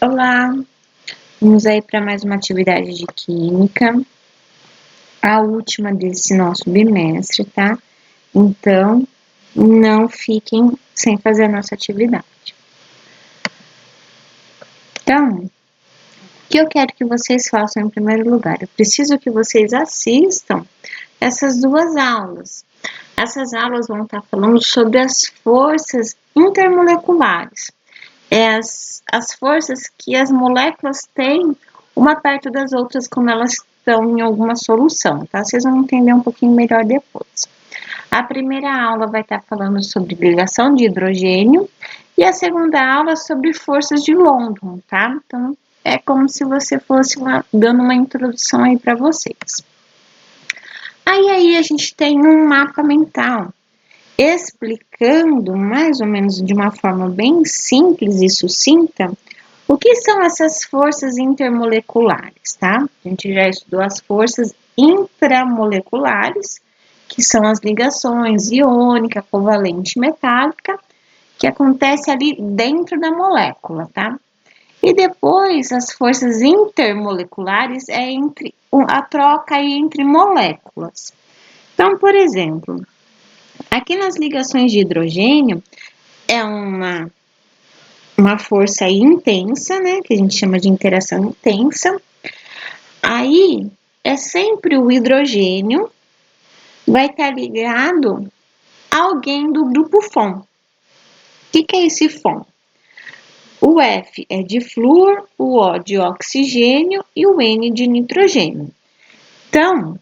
Olá, vamos aí para mais uma atividade de química, a última desse nosso bimestre, tá? Então, não fiquem sem fazer a nossa atividade. Então, o que eu quero que vocês façam em primeiro lugar? Eu preciso que vocês assistam essas duas aulas. Essas aulas vão estar falando sobre as forças intermoleculares. As forças que as moléculas têm uma perto das outras quando elas estão em alguma solução, tá? Vocês vão entender um pouquinho melhor depois. A primeira aula vai estar falando sobre ligação de hidrogênio e a segunda aula sobre forças de London, tá? Então, é como se você fosse dando uma introdução aí para vocês. Aí a gente tem um mapa mental explicando mais ou menos de uma forma bem simples e sucinta o que são essas forças intermoleculares, tá? A gente já estudou as forças intramoleculares, que são as ligações iônica, covalente e metálica, que acontece ali dentro da molécula, tá? E depois as forças intermoleculares é a troca aí entre moléculas. Então, por exemplo, aqui nas ligações de hidrogênio, é uma força intensa, né, que a gente chama de interação intensa. Aí, é sempre o hidrogênio vai estar ligado a alguém do grupo FON. O que é esse FON? O F é de flúor, o O de oxigênio e o N de nitrogênio. Então,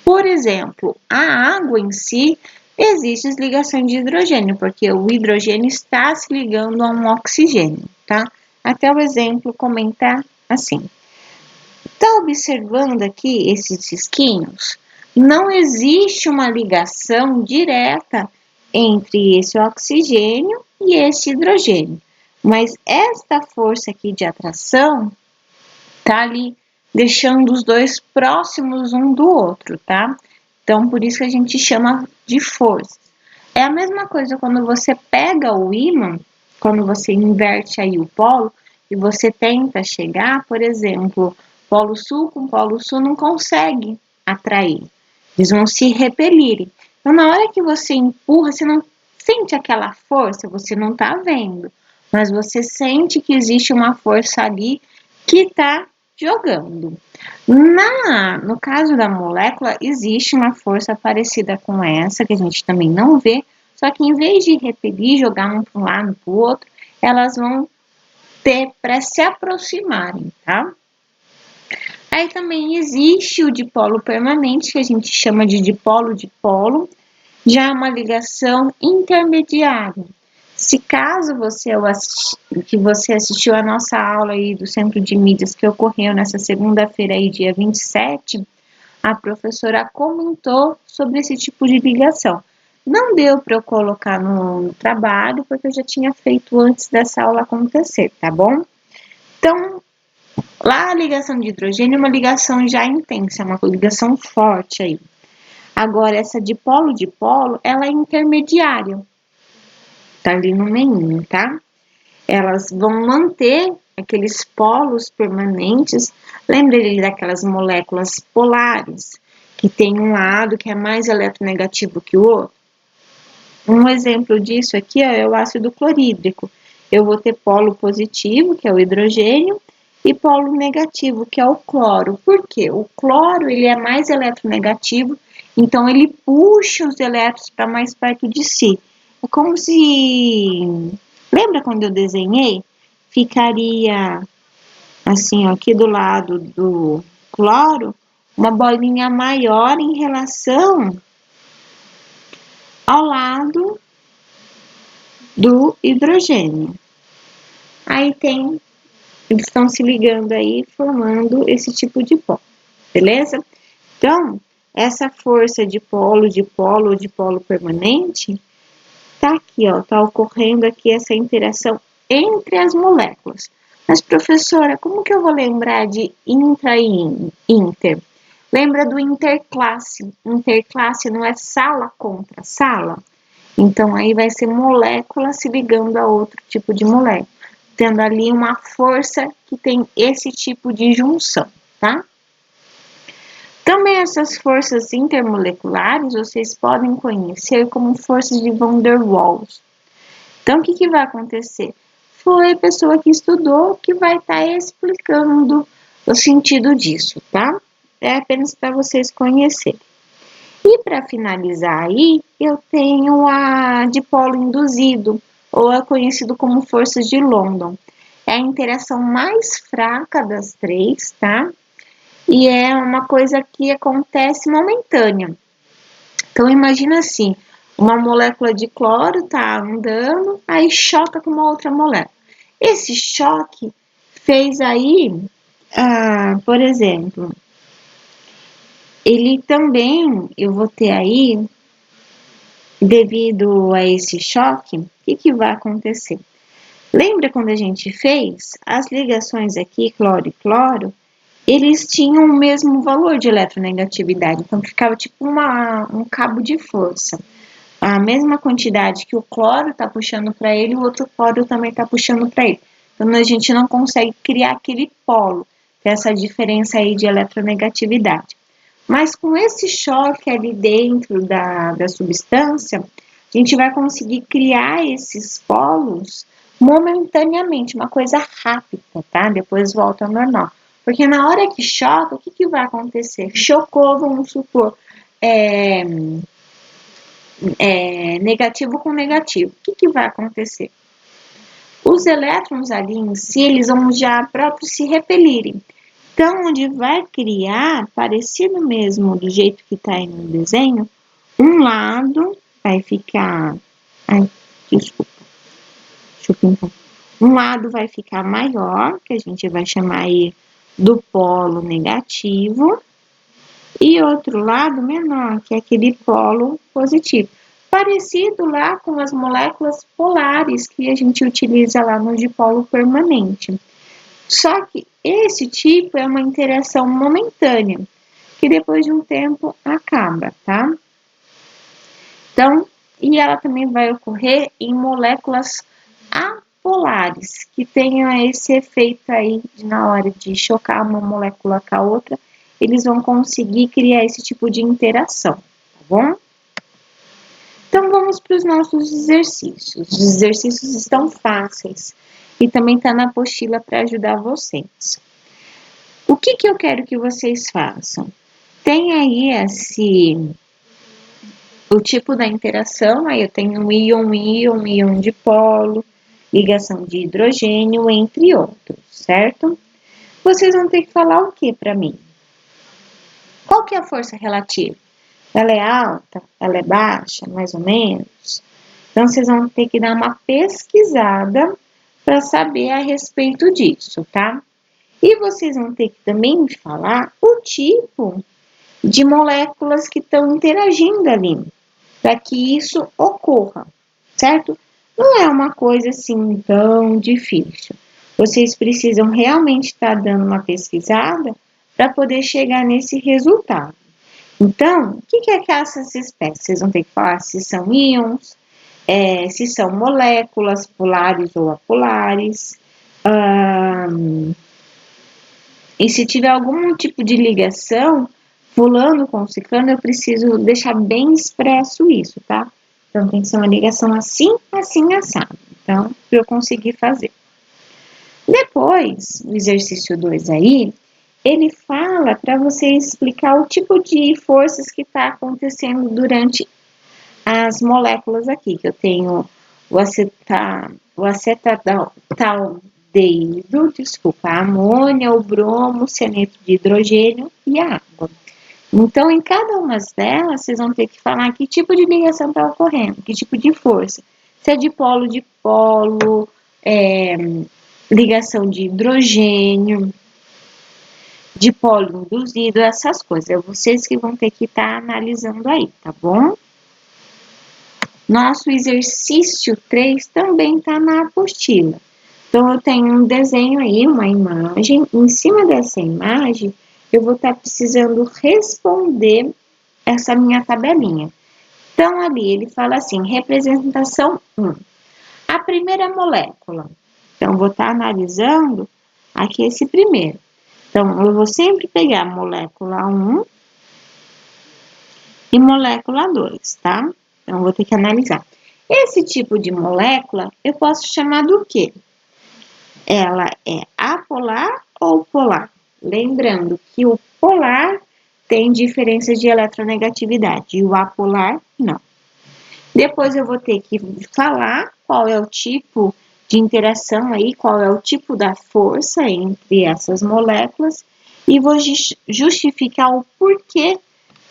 por exemplo, a água em si existe ligação de hidrogênio, porque o hidrogênio está se ligando a um oxigênio, tá? Até o exemplo comentar assim. Tá observando aqui esses risquinhos? Não existe uma ligação direta entre esse oxigênio e esse hidrogênio, mas esta força aqui de atração tá ali deixando os dois próximos um do outro, tá? Então, por isso que a gente chama de força. É a mesma coisa quando você pega o ímã, quando você inverte aí o polo, e você tenta chegar, por exemplo, polo sul com polo sul não consegue atrair. Eles vão se repelirem. Então, na hora que você empurra, você não sente aquela força, você não tá vendo, mas você sente que existe uma força ali que tá jogando. No caso da molécula, existe uma força parecida com essa, que a gente também não vê, só que em vez de repelir, jogar um para um lado para o outro, elas vão ter para se aproximarem, tá? Aí também existe o dipolo permanente, que a gente chama de dipolo-dipolo, já é uma ligação intermediária. Se caso você assistiu a nossa aula aí do Centro de Mídias que ocorreu nessa segunda-feira aí, dia 27, a professora comentou sobre esse tipo de ligação. Não deu para eu colocar no trabalho, porque eu já tinha feito antes dessa aula acontecer, tá bom? Então, lá a ligação de hidrogênio é uma ligação já intensa, é uma ligação forte aí. Agora, essa dipolo-dipolo, ela é intermediária. Tá ali no meio, tá? Elas vão manter aqueles polos permanentes. Lembra daquelas moléculas polares, que tem um lado que é mais eletronegativo que o outro? Um exemplo disso aqui é o ácido clorídrico. Eu vou ter polo positivo, que é o hidrogênio, e polo negativo, que é o cloro. Por quê? O cloro ele é mais eletronegativo, então ele puxa os elétrons para mais perto de si. É como se... Lembra quando eu desenhei? Ficaria assim, ó, aqui do lado do cloro, uma bolinha maior em relação ao lado do hidrogênio. Aí eles estão se ligando aí, formando esse tipo de polo, beleza? Então, essa força de polo permanente, tá aqui, ó, tá ocorrendo aqui essa interação entre as moléculas. Mas, professora, como que eu vou lembrar de intra e inter? Lembra do interclasse. Interclasse não é sala contra sala? Então, aí vai ser molécula se ligando a outro tipo de molécula. tendo ali uma força que tem esse tipo de junção, tá? Também essas forças intermoleculares vocês podem conhecer como forças de Van der Waals. Então, o que vai acontecer? Foi a pessoa que estudou que vai estar explicando o sentido disso, tá? É apenas para vocês conhecerem. E para finalizar aí, eu tenho a dipolo induzido, ou é conhecido como forças de London. É a interação mais fraca das três, tá? E é uma coisa que acontece momentânea. Então, imagina assim, uma molécula de cloro tá andando, aí choca com uma outra molécula. Esse choque fez aí, por exemplo, ele também, eu vou ter aí, devido a esse choque, o que vai acontecer? Lembra quando a gente fez as ligações aqui, cloro e cloro? Eles tinham o mesmo valor de eletronegatividade, então ficava tipo um cabo de força. A mesma quantidade que o cloro está puxando para ele, o outro cloro também está puxando para ele. Então a gente não consegue criar aquele polo, essa diferença aí de eletronegatividade. Mas com esse choque ali dentro da substância, a gente vai conseguir criar esses polos momentaneamente, uma coisa rápida, tá? Depois volta ao normal. Porque na hora que choca, o que vai acontecer? Chocou, vamos supor, negativo com negativo. O que vai acontecer? Os elétrons ali em si, eles vão já próprios se repelirem. Então, onde vai criar, parecido mesmo do jeito que está aí no desenho, um lado vai ficar... Ai, desculpa. Deixa eu pintar. Um lado vai ficar maior, que a gente vai chamar aí do polo negativo, e outro lado menor, que é aquele polo positivo. Parecido lá com as moléculas polares que a gente utiliza lá no dipolo permanente. Só que esse tipo é uma interação momentânea, que depois de um tempo acaba, tá? Então, e ela também vai ocorrer em moléculas apolares, que tenham esse efeito aí de, na hora de chocar uma molécula com a outra, eles vão conseguir criar esse tipo de interação, tá bom? Então, vamos para os nossos exercícios. Os exercícios estão fáceis e também está na apostila para ajudar vocês. O que eu quero que vocês façam? Tem aí o tipo da interação, aí eu tenho íon dipolo, ligação de hidrogênio, entre outros, certo? Vocês vão ter que falar o que para mim? Qual que é a força relativa? Ela é alta? Ela é baixa? Mais ou menos? Então, vocês vão ter que dar uma pesquisada para saber a respeito disso, tá? E vocês vão ter que também falar o tipo de moléculas que estão interagindo ali, para que isso ocorra, certo? Não é uma coisa assim tão difícil. Vocês precisam realmente estar dando uma pesquisada para poder chegar nesse resultado. Então, o que é que essas espécies? Vocês vão ter que falar se são íons, se são moléculas polares ou apolares, e se tiver algum tipo de ligação, fulano com ciclano, eu preciso deixar bem expresso isso, tá? Então, tem que ser uma ligação assim, assim, assado. Então, para eu conseguir fazer. Depois, o exercício 2 aí, ele fala para você explicar o tipo de forças que está acontecendo durante as moléculas aqui, que eu tenho o acetaldeído, desculpa, a amônia, o bromo, o cianeto de hidrogênio e a água. Então, em cada uma delas, vocês vão ter que falar que tipo de ligação está ocorrendo, que tipo de força. Se é de polo, ligação de hidrogênio, de polo induzido, essas coisas. É vocês que vão ter que estar analisando aí, tá bom? Nosso exercício 3 também está na apostila. Então, eu tenho um desenho aí, uma imagem. Em cima dessa imagem, eu vou estar precisando responder essa minha tabelinha. Então, ali ele fala assim, representação 1. A primeira molécula. Então, eu vou estar analisando aqui esse primeiro. Então, eu vou sempre pegar molécula 1 e molécula 2, tá? Então, eu vou ter que analisar. Esse tipo de molécula, eu posso chamar do quê? Ela é apolar ou polar? Lembrando que o polar tem diferença de eletronegatividade e o apolar não. Depois eu vou ter que falar qual é o tipo de interação aí, qual é o tipo da força entre essas moléculas e vou justificar o porquê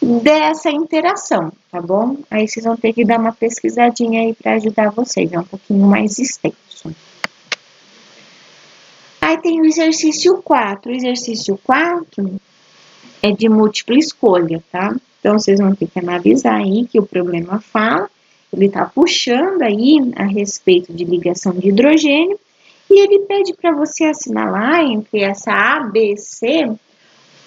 dessa interação, tá bom? Aí vocês vão ter que dar uma pesquisadinha aí para ajudar vocês, é um pouquinho mais extenso. Aí tem o exercício 4. O exercício 4 é de múltipla escolha, tá? Então, vocês vão ter que analisar aí que o problema fala, ele tá puxando aí a respeito de ligação de hidrogênio, e ele pede para você assinalar entre essa A, B, C,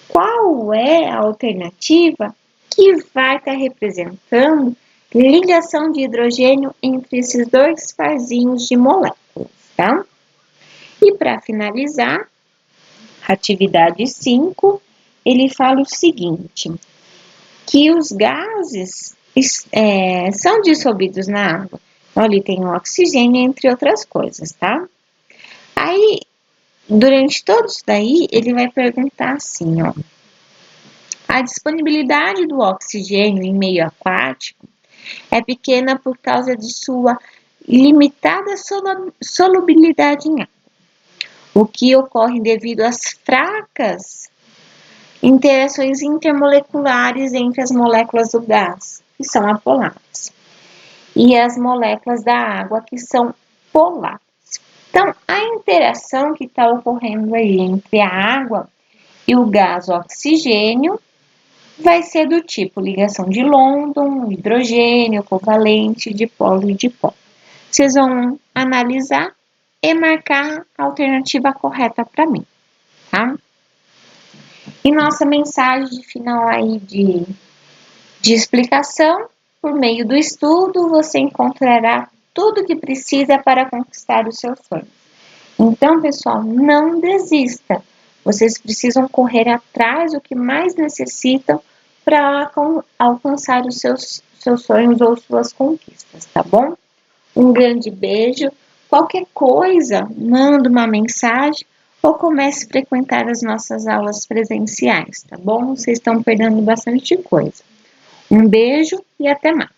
qual é a alternativa que vai estar representando ligação de hidrogênio entre esses dois parzinhos de moléculas, tá? E para finalizar, atividade 5, ele fala o seguinte, que os gases são dissolvidos na água. Então, ali tem o oxigênio, entre outras coisas, tá? Aí, durante todo isso daí, ele vai perguntar assim, ó. A disponibilidade do oxigênio em meio aquático é pequena por causa de sua limitada solubilidade em água, o que ocorre devido às fracas interações intermoleculares entre as moléculas do gás, que são apolares, e as moléculas da água, que são polares. Então, a interação que está ocorrendo aí entre a água e o gás oxigênio vai ser do tipo ligação de London, hidrogênio, covalente, dipolo e dipolo. Vocês vão analisar e marcar a alternativa correta para mim, tá? E nossa mensagem final aí de explicação, por meio do estudo, você encontrará tudo o que precisa para conquistar os seus sonhos. Então, pessoal, não desista. Vocês precisam correr atrás do que mais necessitam para alcançar os seus sonhos ou suas conquistas, tá bom? Um grande beijo. Qualquer coisa, manda uma mensagem ou comece a frequentar as nossas aulas presenciais, tá bom? Vocês estão perdendo bastante coisa. Um beijo e até mais.